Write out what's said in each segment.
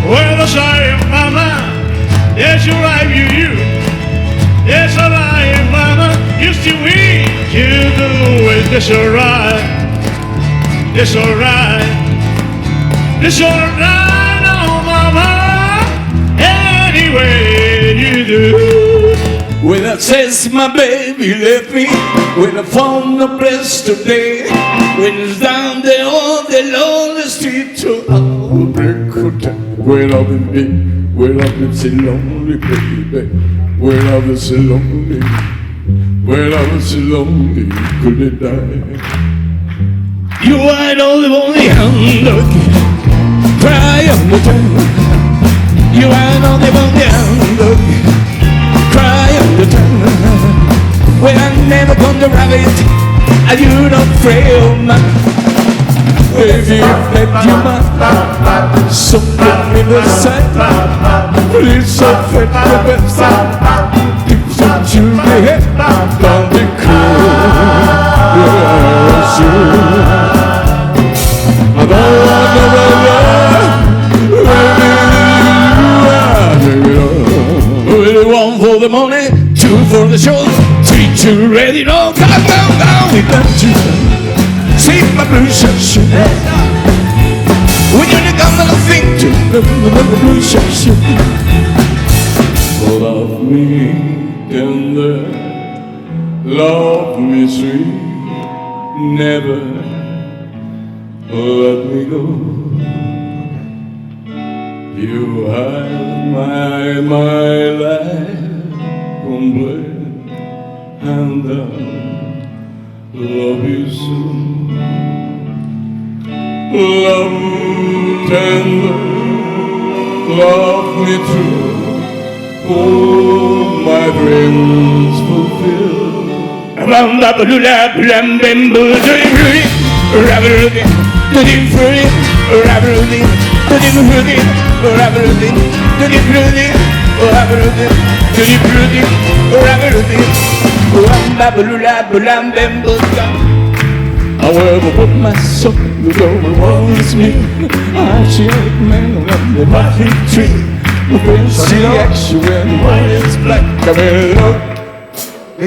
Well, that's right, mama. Yes, you're right, you. Yes, all right, mama. You still win. You do it. That's all right. That's all right. That's all right, oh, mama. Anyway, you do. When I says my baby left me, when I found no place to play, when it's down there on the lonely street, so I'll break hotel. When I've been big, when I've been so lonely, baby. When I've been so lonely, when I've been so lonely, could it die? You are the only look, cry on the time. You are the only look, cry on the time. When I'm never gonna rob it, and you don't fail, man. Baby, let your mind something in the side. Please don't let your best keep some to the head. Don't be cool. I don't want no baby, one for the money, two for the show, three to ready, no, down, we got you. See my blue shirt, when you're gonna think to the blue shirt. Love me tender, love me sweet, never let me go. You have my life complete, and love you soon. Love tender, love me true, all my dreams fulfill. Ram da blula blam bam boo free, rabbit free, rabbit free, however, what my soul wants me, I shake man on the mighty tree. When she actually when it's black, I mean, look,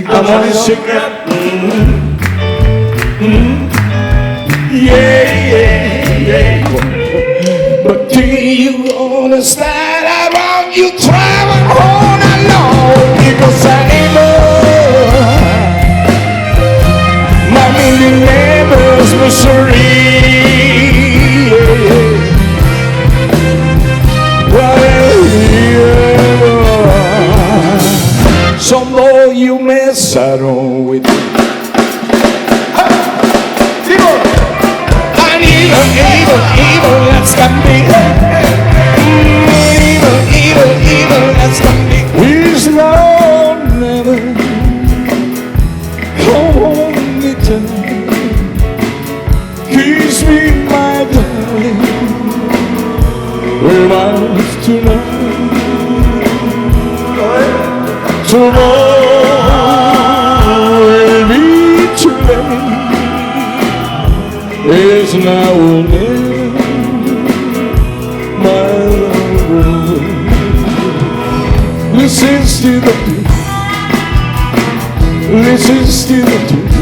I wanna shake up. Yeah. But do you understand? I want you traveling all alone because I know my million neighbors misery. So though you mess around with me, evil, that's got me. Evil, that's got me. We's Lord never hold me tonight. Kiss me, my darling. We're ours tonight. Tomorrow will be too late. It's now or never, my love. Listen to the truth. Listen to the truth.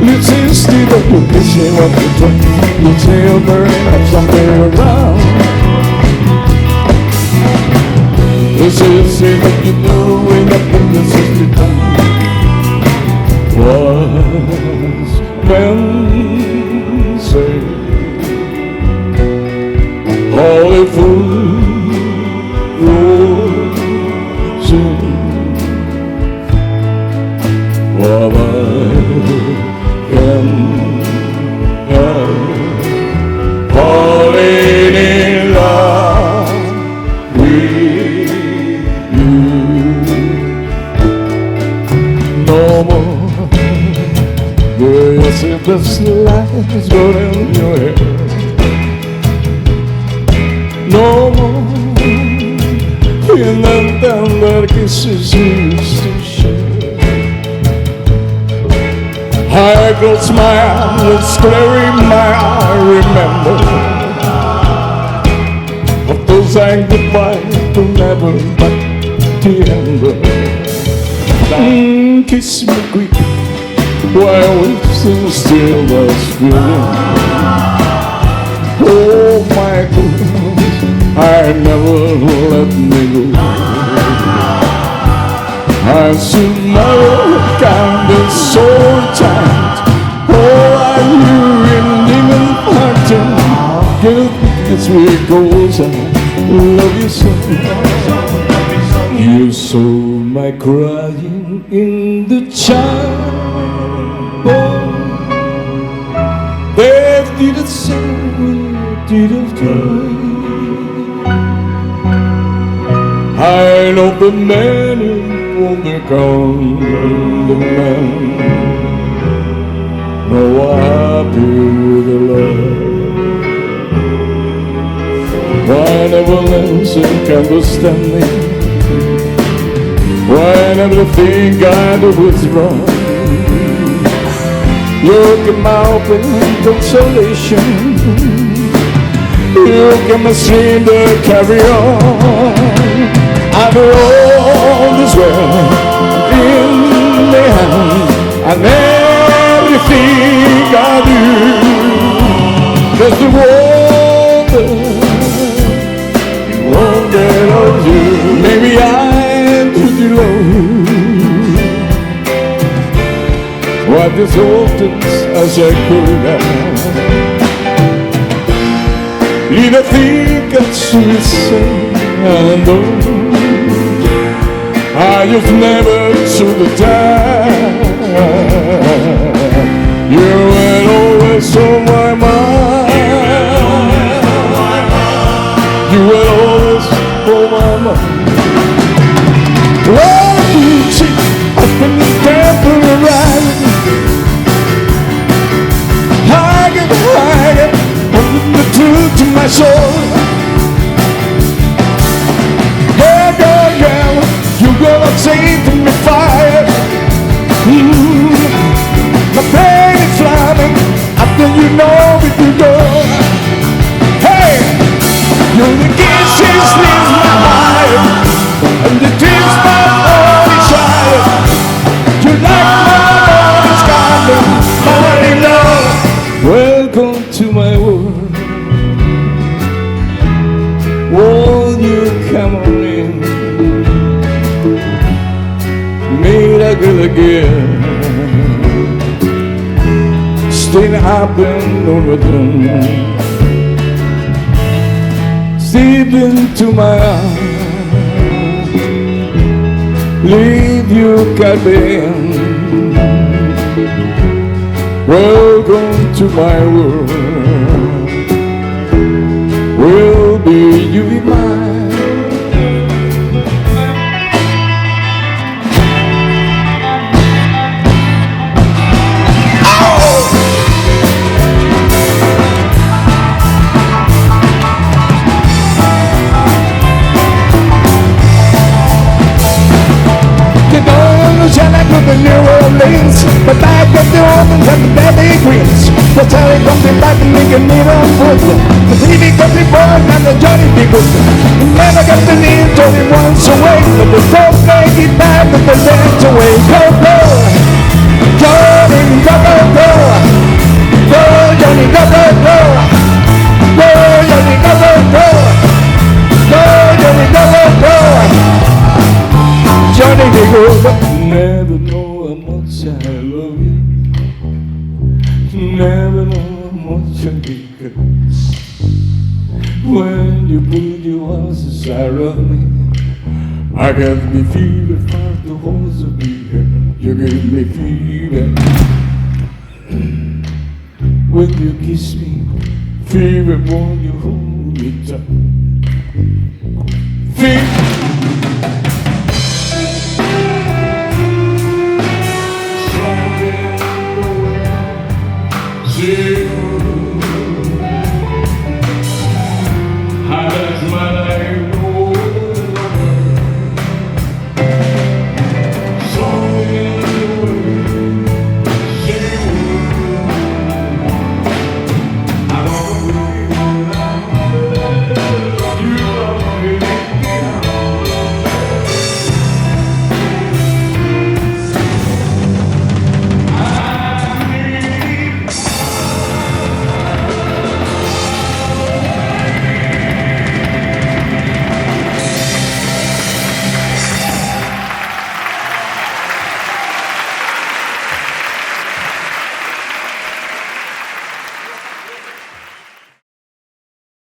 Listen to the truth. Listen what the truth. You tell burning up somewhere around. Listen what you know when up in the 60 times. Was men say holy fool rose what I can have falling in love with you no more. Yes, if this life is good in your head, no more in the tender kisses you used to share. I close my eyes, it's clearing my eye, remember saying goodbye to never but December. Kiss me quick while we still was feeling. Oh my goodness, I never let me go. I should never kind of so tight. Oh, I knew in even parting. As we goes, I love you so. You saw my crying in the chapel. They didn't say we didn't cry. I know the man won't become the man. No happy with the love. Whenever Valencia can understand me, when everything I do is wrong, you give my open consolation. You give my stream to carry on. I know all this world in the hand, and everything I do, there's the water. That of you, maybe I'm too low. What is often as I could have. Leave a thing at suicide and I just never to the time. You were always on my mind. You were always on my mind. Well, she up in the temple around. Higher, holding the truth to my soul. Yeah, you gonna save me fire. My brain is flaming after you know it to go. Hey, you're the kisses leave my heart, and the tears my only child. You like my only scarlet, my love. Welcome to my world. Won't you come on in? Miracle again. Still happen over them. Sleep into my arms. Leave you Caribbean. Welcome to my world. Will be you be mine. Shall I go to New Orleans? But I got the Orleans and the Daddy Queens. The Charlie comes in back and make a needle on foot. The baby comes in born and the Johnny be good. You never got to leave Johnny once away. But the folk they get back and the dance away. Go, go, Johnny, go, go, go. Go, Johnny, go, go, go. Go, Johnny, go, go, go. Go, Johnny, go, go, go. Johnny, be good. Never know how much I love you. Never know how much I need you. When you put your arms inside of me, I get me fever for the holes of me. You give me fever. When you kiss me, fever when you hold me tight.